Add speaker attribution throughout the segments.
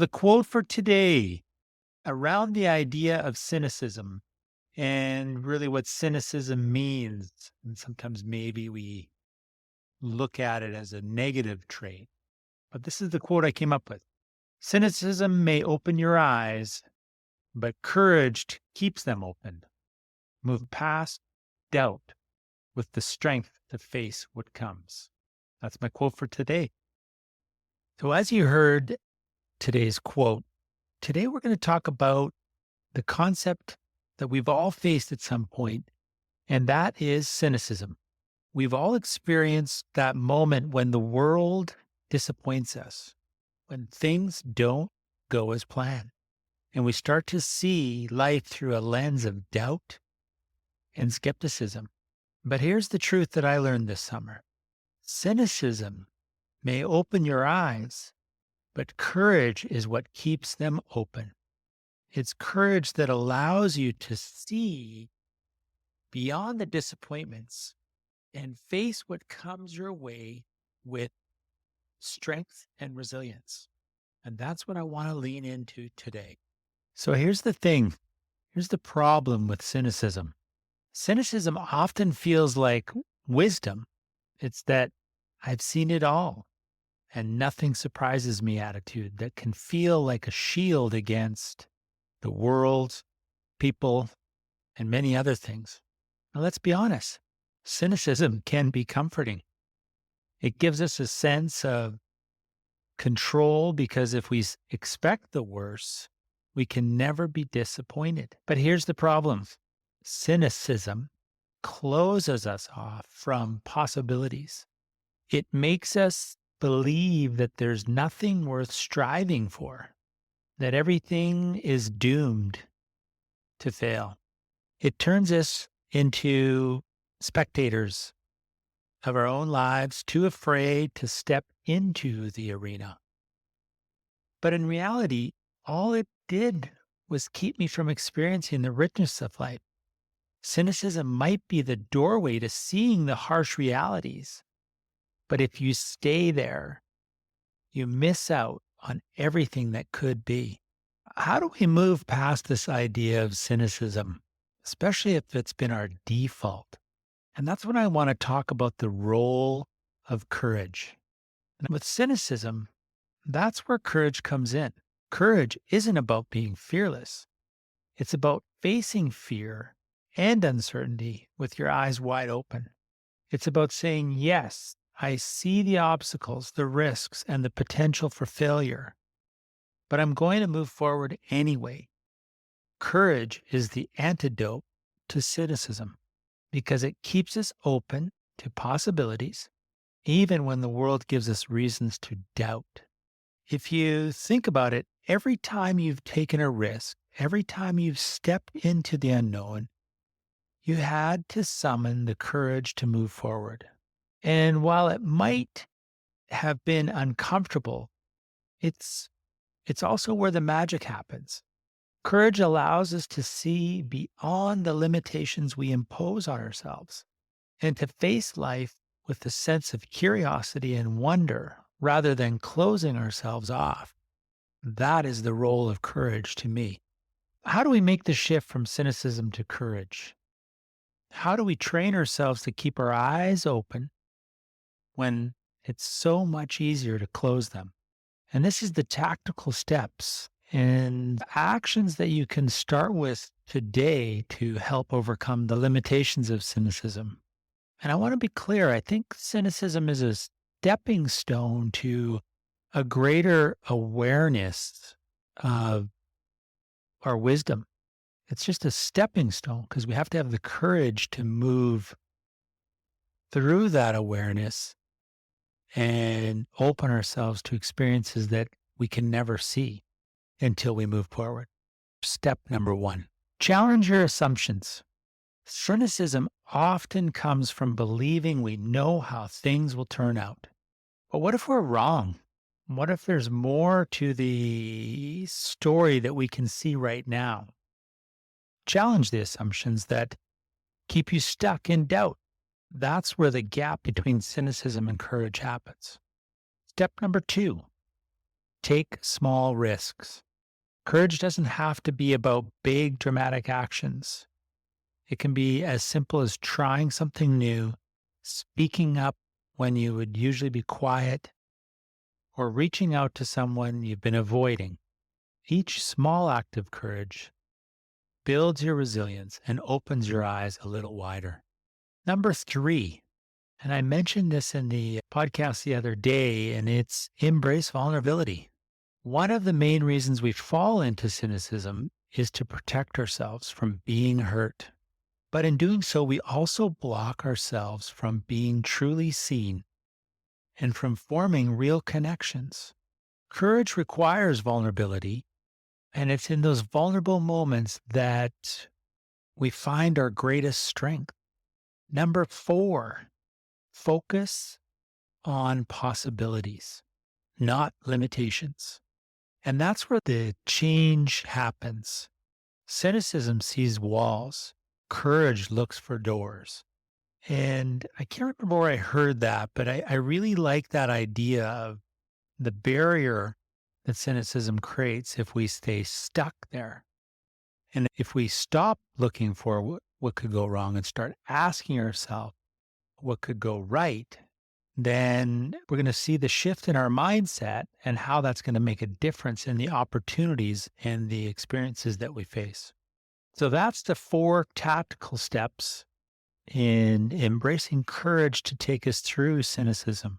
Speaker 1: The quote for today around the idea of cynicism and really what cynicism means. And sometimes maybe we look at it as a negative trait, but this is the quote I came up with. Cynicism may open your eyes, but keeps them open. Move past doubt with the strength to face what comes. That's my quote for today. So, as you heard today's quote, today we're going to talk about the concept that we've all faced at some point, and that is cynicism. We've all experienced that moment when the world disappoints us, when things don't go as planned, and we start to see life through a lens of doubt and skepticism. But here's the truth that I learned this summer. Cynicism may open your eyes, but courage is what keeps them open. It's courage that allows you to see beyond the disappointments and face what comes your way with strength and resilience. And that's what I want to lean into today. So here's the thing. Here's the problem with cynicism. Cynicism often feels like wisdom. It's that I've seen it all and nothing surprises me attitude that can feel like a shield against the world, people, and many other things. Now, let's be honest. Cynicism can be comforting. It gives us a sense of control because if we expect the worst, we can never be disappointed. But here's the problem. Cynicism closes us off from possibilities. It makes us believe that there's nothing worth striving for, that everything is doomed to fail. It turns us into spectators of our own lives, too afraid to step into the arena. But in reality, all it did was keep me from experiencing the richness of life. Cynicism might be the doorway to seeing the harsh realities, but if you stay there, you miss out on everything that could be. How do we move past this idea of cynicism, especially if it's been our default? And that's when I want to talk about the role of courage. And with cynicism, that's where courage comes in. Courage isn't about being fearless. It's about facing fear and uncertainty with your eyes wide open. It's about saying, yes, I see the obstacles, the risks, and the potential for failure, but I'm going to move forward anyway. Courage is the antidote to cynicism because it keeps us open to possibilities, even when the world gives us reasons to doubt. If you think about it, every time you've taken a risk, every time you've stepped into the unknown, you had to summon the courage to move forward. And while it might have been uncomfortable, it's also where the magic happens. Courage allows us to see beyond the limitations we impose on ourselves and to face life with a sense of curiosity and wonder rather than closing ourselves off. That is the role of courage to me. How do we make the shift from cynicism to courage? How do we train ourselves to keep our eyes open when it's so much easier to close them? And this is the tactical steps and actions that you can start with today to help overcome the limitations of cynicism. And I want to be clear, I think cynicism is a stepping stone to a greater awareness of our wisdom. It's just a stepping stone because we have to have the courage to move through that awareness and open ourselves to experiences that we can never see until we move forward. Step number 1, challenge your assumptions. Cynicism often comes from believing we know how things will turn out. But what if we're wrong? What if there's more to the story that we can see right now? Challenge the assumptions that keep you stuck in doubt. That's where the gap between cynicism and courage happens. Step number 2, Take small risks. Courage doesn't have to be about big dramatic actions. It can be as simple as trying something new, speaking up when you would usually be quiet, or reaching out to someone you've been avoiding. Each small act of courage builds your resilience and opens your eyes a little wider. Number 3, and I mentioned this in the podcast the other day, and it's embrace vulnerability. One of the main reasons we fall into cynicism is to protect ourselves from being hurt. But in doing so, we also block ourselves from being truly seen and from forming real connections. Courage requires vulnerability, and it's in those vulnerable moments that we find our greatest strength. Number 4, focus on possibilities, not limitations. And that's where the change happens. Cynicism sees walls. Courage looks for doors. And I can't remember where I heard that, but I really like that idea of the barrier that cynicism creates if we stay stuck there. And if we stop looking for what could go wrong and start asking ourselves what could go right, then we're going to see the shift in our mindset and how that's going to make a difference in the opportunities and the experiences that we face. So that's the 4 tactical steps in embracing courage to take us through cynicism.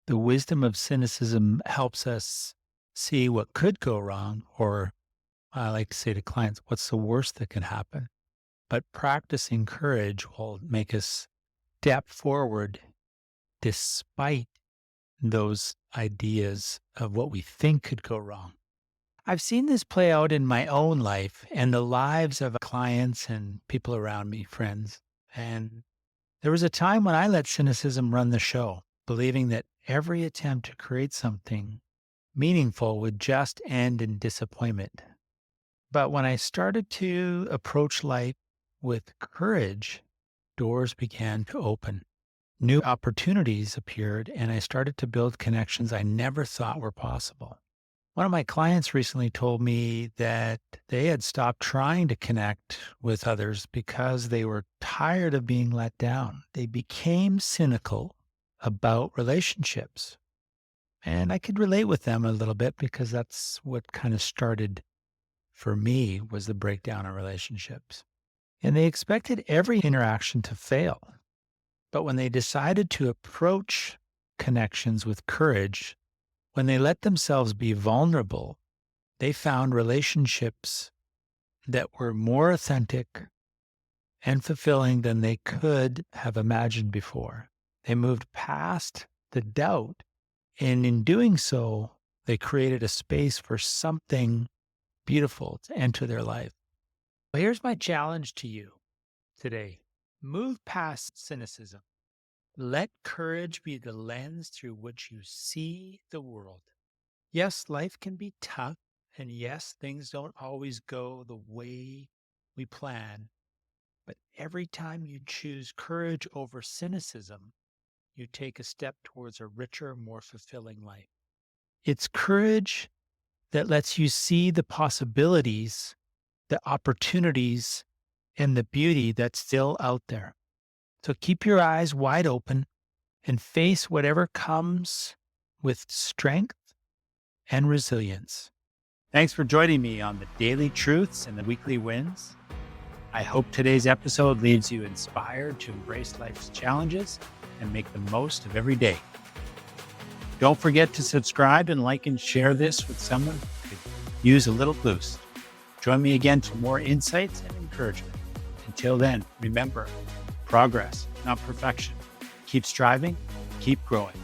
Speaker 1: The wisdom of cynicism helps us see what could go wrong, or I like to say to clients, what's the worst that can happen? But practicing courage will make us step forward despite those ideas of what we think could go wrong. I've seen this play out in my own life and the lives of clients and people around me, friends. And there was a time when I let cynicism run the show, believing that every attempt to create something meaningful would just end in disappointment. But when I started to approach life with courage, doors began to open. New opportunities appeared, and I started to build connections I never thought were possible. One of my clients recently told me that they had stopped trying to connect with others because they were tired of being let down. They became cynical about relationships. And I could relate with them a little bit because that's what kind of started for me, was the breakdown in relationships. And they expected every interaction to fail. But when they decided to approach connections with courage, when they let themselves be vulnerable, they found relationships that were more authentic and fulfilling than they could have imagined before. They moved past the doubt, and in doing so, they created a space for something beautiful to enter their life. Well, here's my challenge to you today. Move past cynicism. Let courage be the lens through which you see the world. Yes, life can be tough, and yes, things don't always go the way we plan. But every time you choose courage over cynicism, you take a step towards a richer, more fulfilling life. It's courage that lets you see the possibilities, the opportunities, and the beauty that's still out there. So keep your eyes wide open and face whatever comes with strength and resilience. Thanks for joining me on the daily truths and the weekly wins. I hope today's episode leaves you inspired to embrace life's challenges and make the most of every day. Don't forget to subscribe and like and share this with someone who could use a little boost. Join me again for more insights and encouragement. Until then, remember, progress, not perfection. Keep striving, keep growing.